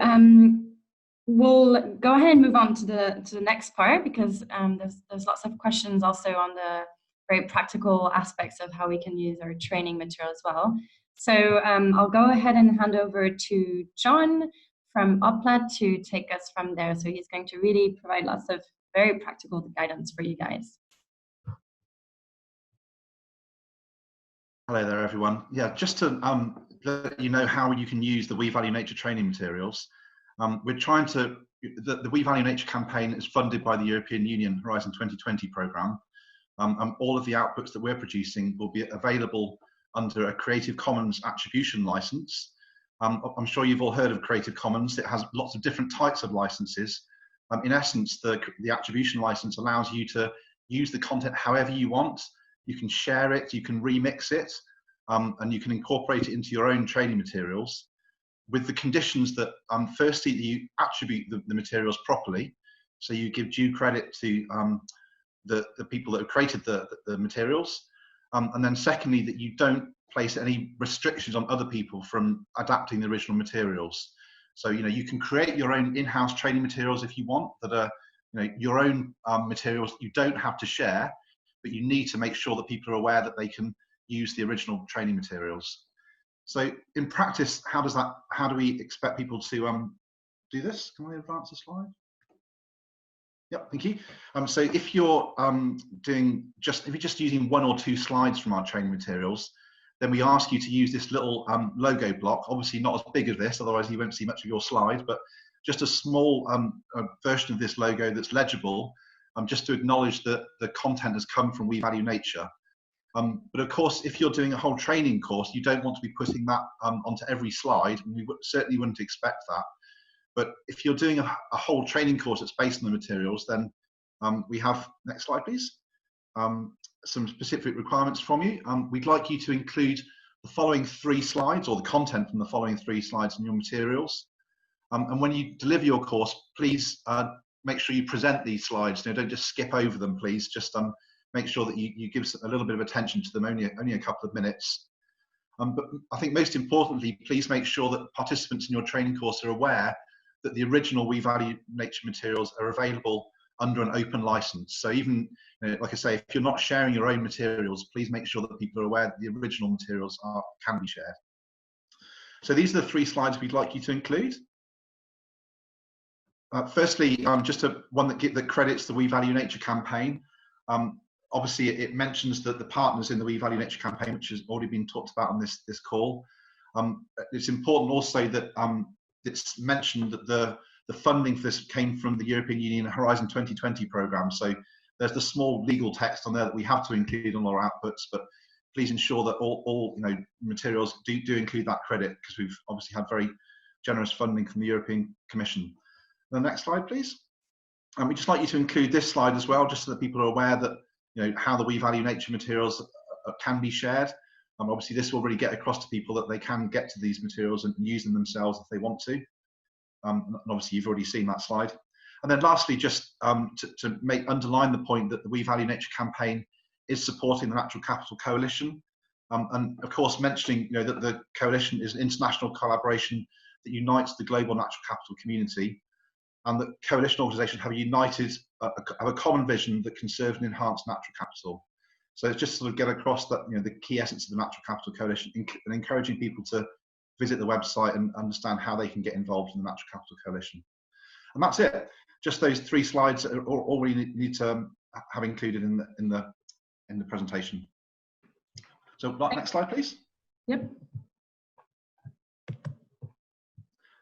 we'll go ahead and move on to the next part, because there's lots of questions also on the very practical aspects of how we can use our training material as well. So I'll go ahead and hand over to John from Opla to take us from there. So he's going to really provide lots of very practical guidance for you guys. Hello there, everyone. Yeah, just to let you know how you can use the We Value Nature training materials. We're trying to, the We Value Nature campaign is funded by the European Union Horizon 2020 programme. All of the outputs that we're producing will be available under a Creative Commons attribution license. I'm sure you've all heard of Creative Commons. It has lots of different types of licenses. In essence, the attribution license allows you to use the content however you want. You can share it, you can remix it, and you can incorporate it into your own training materials, with the conditions that, firstly, you attribute the materials properly, so you give due credit to the people that have created the materials, and then secondly, that you don't place any restrictions on other people from adapting the original materials. So, you can create your own in-house training materials if you want, that are, your own materials you don't have to share, but you need to make sure that people are aware that they can use the original training materials. So in practice, how do we expect people to do this? Can I advance the slide? Yep, thank you. So if you're if you're just using 1 or 2 slides from our training materials, then we ask you to use this little logo block. Obviously not as big as this, otherwise you won't see much of your slide, but just a small version of this logo that's legible, just to acknowledge that the content has come from We Value Nature. But of course, if you're doing a whole training course, you don't want to be putting that onto every slide, and we certainly wouldn't expect that. But if you're doing a whole training course that's based on the materials, then we have, next slide please, some specific requirements from you. We'd like you to include the following 3 slides, or the content from the following 3 slides in your materials. And when you deliver your course, please make sure you present these slides. Don't just skip over them, please. Just make sure that you give a little bit of attention to them, only a couple of minutes. But I think most importantly, please make sure that participants in your training course are aware that the original We Value Nature materials are available under an open license. So even, like I say, if you're not sharing your own materials, please make sure that people are aware that the original materials can be shared. So these are the 3 slides we'd like you to include. Firstly, just one that credits the We Value Nature campaign. Obviously, it mentions that the partners in the We Value Nature campaign, which has already been talked about on this call. It's important also that it's mentioned that the funding for this came from the European Union Horizon 2020 programme. So there's the small legal text on there that we have to include on our outputs, but please ensure that all materials do include that credit, because we've obviously had very generous funding from the European Commission. The next slide, please. We'd just like you to include this slide as well, just so that people are aware that how the We Value Nature materials can be shared. Obviously, this will really get across to people that they can get to these materials and use them themselves if they want to. And obviously, you've already seen that slide. And then lastly, just to underline the point that the We Value Nature campaign is supporting the Natural Capital Coalition. And of course, mentioning that the coalition is an international collaboration that unites the global natural capital community. And the coalition organisations have have a common vision that conserves and enhances natural capital. So it's just sort of get across that the key essence of the Natural Capital Coalition, and encouraging people to visit the website and understand how they can get involved in the Natural Capital Coalition. And that's it. Just those 3 slides are all we need to have included in the presentation. So next slide, please. Yep.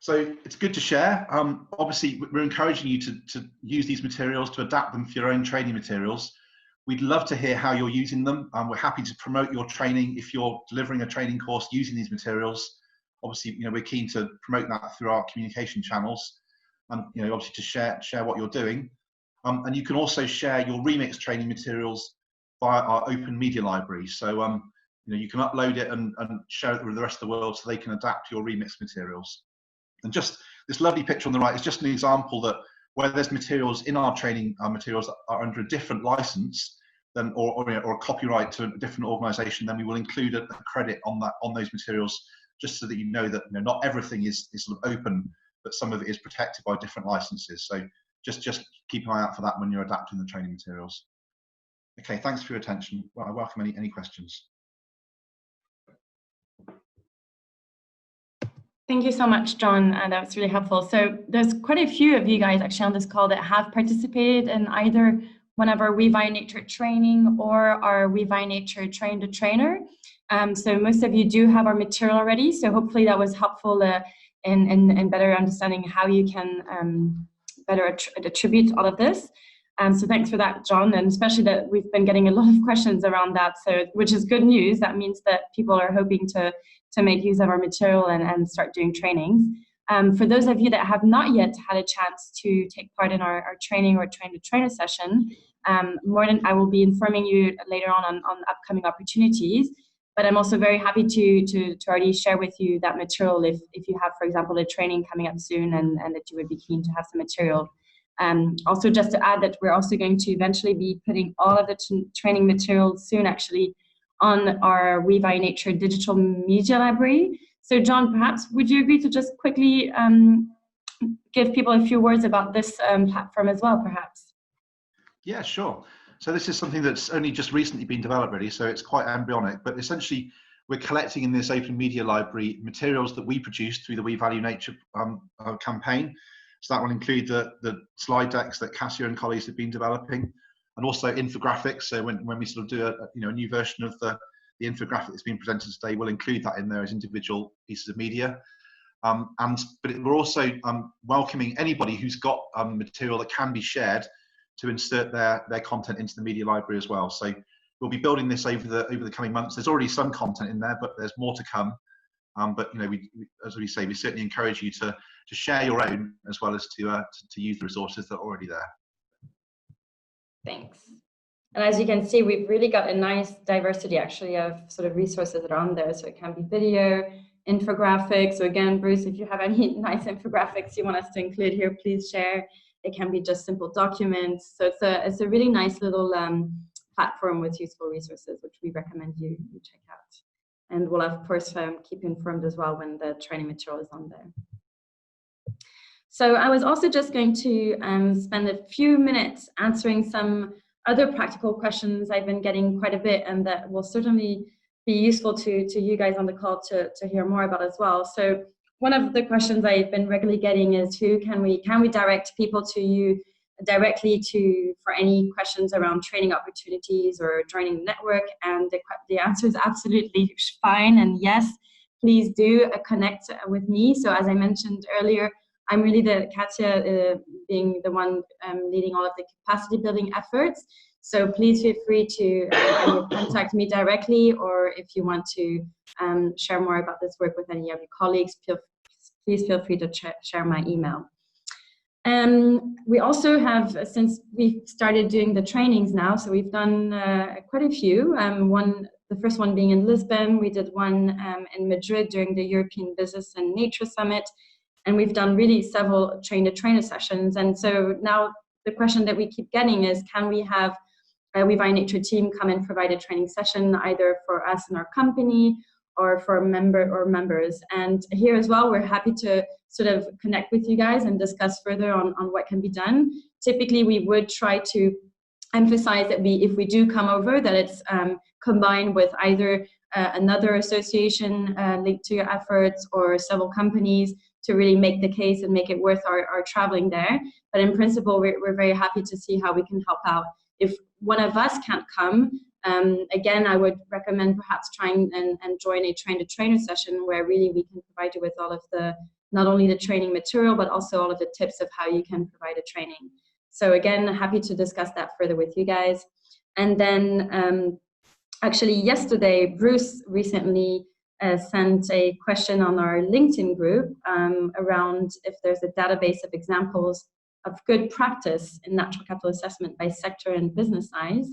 So it's good to share. Obviously, we're encouraging you to use these materials, to adapt them for your own training materials. We'd love to hear how you're using them. We're happy to promote your training if you're delivering a training course using these materials. Obviously, we're keen to promote that through our communication channels, and obviously to share what you're doing. And you can also share your remix training materials via our open media library. So you can upload it and share it with the rest of the world, so they can adapt your remix materials. And just this lovely picture on the right is just an example that where there's materials in our training materials that are under a different license than or a copyright to a different organisation, then we will include a credit on those materials, just so that that not everything is sort of open, but some of it is protected by different licenses. So just keep an eye out for that when you're adapting the training materials. Okay, thanks for your attention. Well, I welcome any questions. Thank you so much, John. That was really helpful. So there's quite a few of you guys actually on this call that have participated in either one of our We Value Nature training or our We Value Nature Train the Trainer. So most of you do have our material already. So hopefully that was helpful in better understanding how you can better attribute all of this. So thanks for that, John, and especially that we've been getting a lot of questions around that, so which is good news. That means that people are hoping to make use of our material and start doing trainings. For those of you that have not yet had a chance to take part in our training or train-the-trainer session, I will be informing you later on upcoming opportunities. But I'm also very happy to already share with you that material if you have, for example, a training coming up soon and that you would be keen to have some material. Also, just to add that we're also going to eventually be putting all of the training materials soon, actually, on our WeValue digital media library. So, John, perhaps would you agree to just quickly give people a few words about this platform as well, perhaps? Yeah, sure. So this is something that's only just recently been developed, really, so it's quite embryonic, but essentially we're collecting in this open media library materials that we produced through the We Value Nature campaign. So that will include the slide decks that Cassia and colleagues have been developing, and also infographics. So when we sort of do a new version of the infographic that's been presented today, we'll include that in there as individual pieces of media. But we're also welcoming anybody who's got material that can be shared to insert their content into the media library as well. So we'll be building this over the coming months. There's already some content in there, but there's more to come. But as we say, we certainly encourage you to share your own as well as to use the resources that are already there. Thanks. And as you can see, we've really got a nice diversity actually of sort of resources that are on there. So it can be video, infographics. So again, Bruce, if you have any nice infographics you want us to include here, please share. It can be just simple documents. So it's a really nice little platform with useful resources, which we recommend you check out. And we'll of course keep you informed as well when the training material is on there. So I was also just going to spend a few minutes answering some other practical questions I've been getting quite a bit, and that will certainly be useful to you guys on the call to hear more about as well. So one of the questions I've been regularly getting is can we direct people to you directly for any questions around training opportunities or joining the network? And the answer is absolutely fine, and yes, please do connect with me. So as I mentioned earlier, I'm really Katja being the one leading all of the capacity building efforts. So please feel free to contact me directly, or if you want to share more about this work with any of your colleagues, please feel free to share my email. We also have, since we started doing the trainings now, so we've done quite a few. The first one being in Lisbon, we did one in Madrid during the European Business and Nature Summit, and we've done really several train-the-trainer sessions. And so now the question that we keep getting is, can we have a We Value Nature team come and provide a training session either for us in our company or for members? And here as well, we're happy to sort of connect with you guys and discuss further on what can be done. Typically, we would try to emphasize that if we do come over, that it's combined with either another association linked to your efforts or several companies to really make the case and make it worth our traveling there. But in principle, we're very happy to see how we can help out. If one of us can't come, again, I would recommend perhaps trying and join a train-the-trainer session where really we can provide you with all of not only the training material, but also all of the tips of how you can provide a training. So again, happy to discuss that further with you guys. And then actually yesterday, Bruce recently sent a question on our LinkedIn group around if there's a database of examples of good practice in natural capital assessment by sector and business size.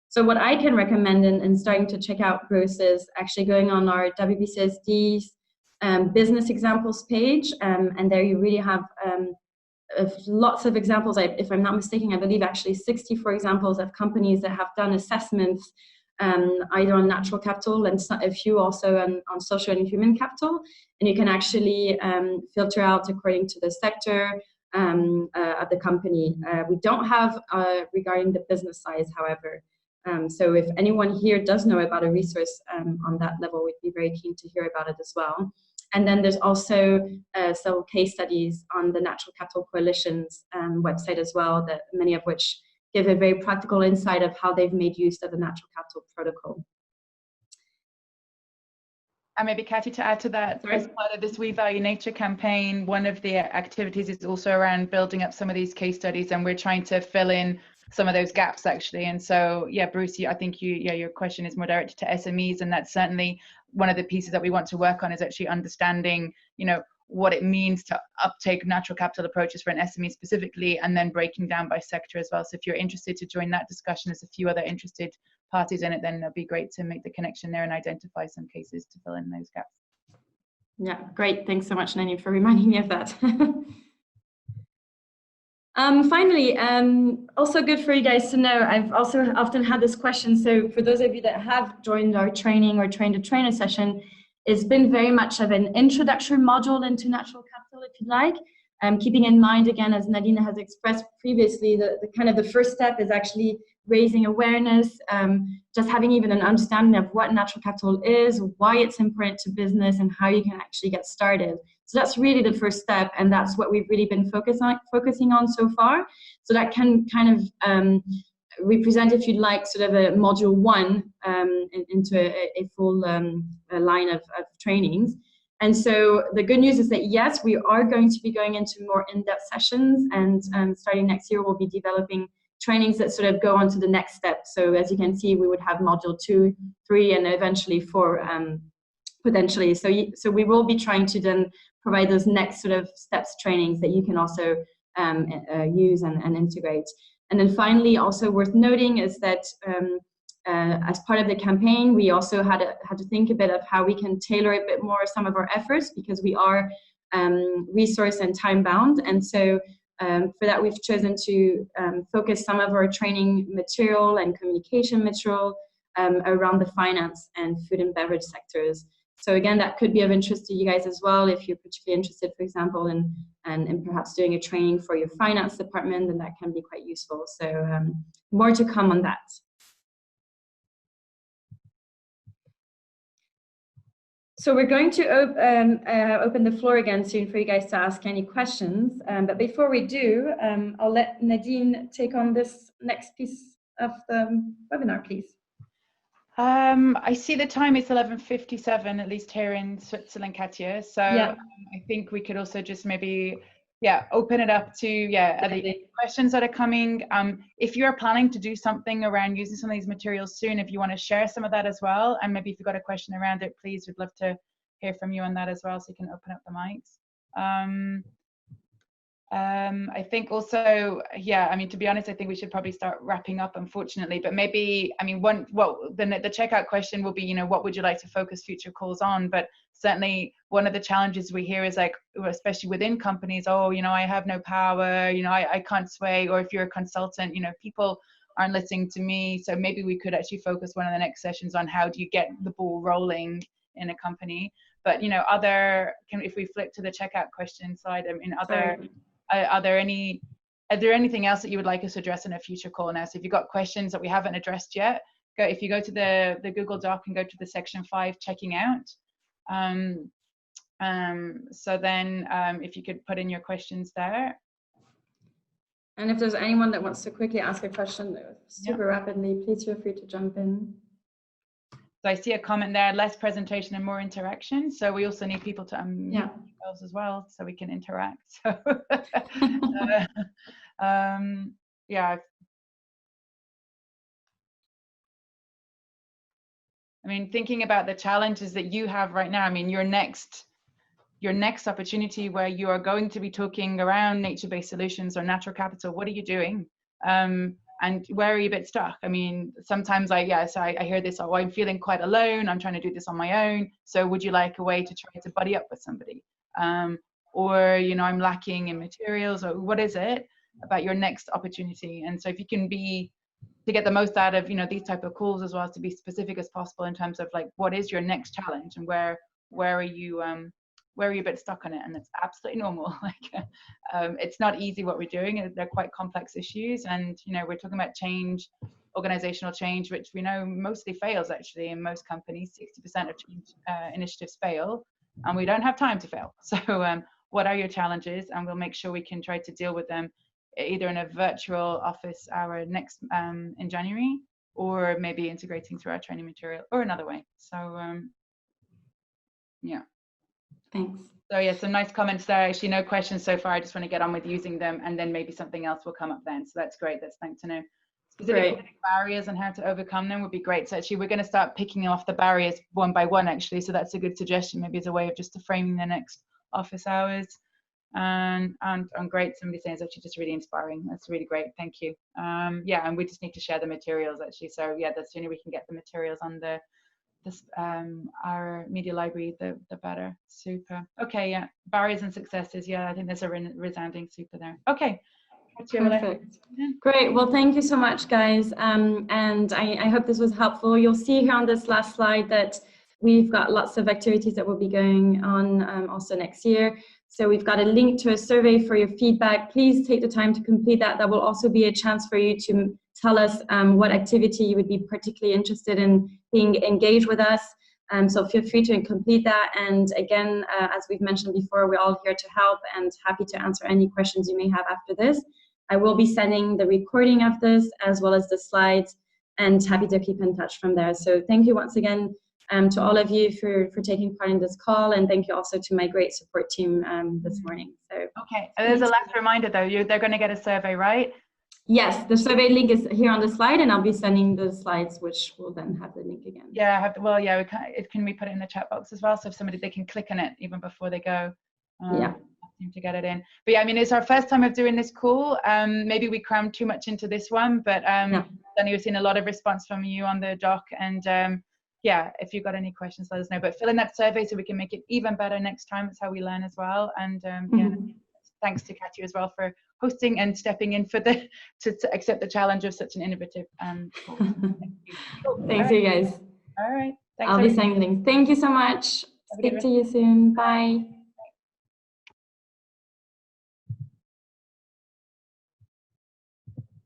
So what I can recommend in starting to check out, Bruce, is actually going on our WBCSD's business examples page, and there you really have lots of examples. If I'm not mistaken, I believe actually 64 examples of companies that have done assessments either on natural capital and a few also on social and human capital. And you can actually filter out according to the sector of the company. We don't have regarding the business size, however. So if anyone here does know about a resource on that level, we'd be very keen to hear about it as well. And then there's also several case studies on the Natural Capital Coalition's website as well, that many of which give a very practical insight of how they've made use of the Natural Capital Protocol. And maybe Kathy, to add to that, Sorry? as part of this We Value Nature campaign, one of the activities is also around building up some of these case studies, and we're trying to fill in some of those gaps actually. And so, yeah, Bruce, I think your question is more directed to SMEs, and that's certainly one of the pieces that we want to work on, is actually understanding, what it means to uptake natural capital approaches for an SME specifically, and then breaking down by sector as well. So if you're interested to join that discussion, there's a few other interested parties in it, then it'd be great to make the connection there and identify some cases to fill in those gaps. Yeah, great. Thanks so much, Nadine, for reminding me of that. Finally, also good for you guys to know, I've also often had this question. So for those of you that have joined our training or trained a trainer session, it's been very much of an introductory module into natural capital, if you like. Keeping in mind, again, as Nadine has expressed previously, the kind of the first step is actually raising awareness, just having even an understanding of what natural capital is, why it's important to business, and how you can actually get started. So that's really the first step, and that's what we've really been focusing on so far. So that can kind of represent, if you'd like, sort of a module 1 into a full line of trainings. And so the good news is that, yes, we are going to be going into more in-depth sessions, and starting next year, we'll be developing trainings that sort of go on to the next step. So as you can see, we would have module 2, 3, and eventually 4 potentially. So we will be trying to then provide those next sort of steps trainings that you can also use and integrate. And then finally, also worth noting is that as part of the campaign, we also had to think a bit of how we can tailor a bit more some of our efforts, because we are resource and time bound. And so for that, we've chosen to focus some of our training material and communication material around the finance and food and beverage sectors. So again, that could be of interest to you guys as well. If you're particularly interested, for example, in perhaps doing a training for your finance department, then that can be quite useful. So more to come on that. So we're going to open the floor again soon for you guys to ask any questions. But before we do, I'll let Nadine take on this next piece of the webinar, please. I see the time is 11:57, at least here in Switzerland, Katja. So yeah. I think we could also just maybe, open it up to, the questions that are coming. If you're planning to do something around using some of these materials soon, if you want to share some of that as well, and maybe if you've got a question around it, please, we'd love to hear from you on that as well, so you can open up the mics. I think also, I mean, to be honest, I think we should probably start wrapping up, unfortunately, but maybe, I mean, the checkout question will be, what would you like to focus future calls on? But certainly one of the challenges we hear is like, especially within companies, I have no power, I can't sway, or if you're a consultant, people aren't listening to me. So maybe we could actually focus one of the next sessions on how do you get the ball rolling in a company. But, if we flip to the checkout question side, I mean, are there anything else that you would like us to address in a future call now? So if you've got questions that we haven't addressed yet, if you go to the Google Doc and go to the section 5, checking out. So then if you could put in your questions there. And if there's anyone that wants to quickly ask a question super rapidly, please feel free to jump in. So I see a comment there, less presentation and more interaction. So we also need people to unmute themselves as well, so we can interact. So I mean, thinking about the challenges that you have right now, I mean, your next opportunity where you are going to be talking around nature-based solutions or natural capital, what are you doing? And where are you a bit stuck? I mean, sometimes I hear this, I'm feeling quite alone, I'm trying to do this on my own. So would you like a way to try to buddy up with somebody? Or, I'm lacking in materials, or what is it about your next opportunity? And so if you can to get the most out of, these type of calls, as well as to be specific as possible in terms of like, what is your next challenge, and where are you a bit stuck on it? And it's absolutely normal. Like, it's not easy what we're doing. They're quite complex issues, and we're talking about change, organizational change, which we know mostly fails actually in most companies. 60% of change initiatives fail, and we don't have time to fail. So what are your challenges? And we'll make sure we can try to deal with them either in a virtual office hour next in January, or maybe integrating through our training material, or another way. So Thanks. So some nice comments there. Actually, no questions so far. I just want to get on with using them, and then maybe something else will come up then. So that's great. That's thanks to know. Specific barriers and how to overcome them would be great. So actually, we're going to start picking off the barriers one by one, actually. So that's a good suggestion, maybe as a way of just framing the next office hours. And great, somebody saying it's actually just really inspiring. That's really great. Thank you. Yeah, and we just need to share the materials actually. So yeah, the sooner we can get the materials on our media library, the better. Super. Okay, yeah. Barriers and successes. Yeah, I think there's a resounding super there. Okay. Perfect. Great. Well, thank you so much, guys. And I hope this was helpful. You'll see here on this last slide that we've got lots of activities that will be going on also next year. So we've got a link to a survey for your feedback. Please take the time to complete that. That will also be a chance for you to tell us what activity you would be particularly interested in being engaged with us. So feel free to complete that. And again, as we've mentioned before, we're all here to help and happy to answer any questions you may have after this. I will be sending the recording of this as well as the slides, and happy to keep in touch from there. So thank you once again to all of you for taking part in this call, and thank you also to my great support team this morning. So okay, there's a last reminder though, they're going to get a survey, right? Yes, the survey link is here on the slide, and I'll be sending the slides, which will then have the link again. Yeah, well, yeah, can we put it in the chat box as well, so if they can click on it even before they go. Yeah. To get it in. But yeah, I mean, it's our first time of doing this call. Maybe we crammed too much into this one, but No. Danny, we've seen a lot of response from you on the doc, and yeah, if you've got any questions, let us know. But fill in that survey so we can make it even better next time. It's how we learn as well. And yeah, thanks to Katya as well for hosting and stepping in for to accept the challenge of such an innovative call. Thanks, you guys. All right. Thanks, I'll be sending links. Thank you so much. Speak to you soon. Bye.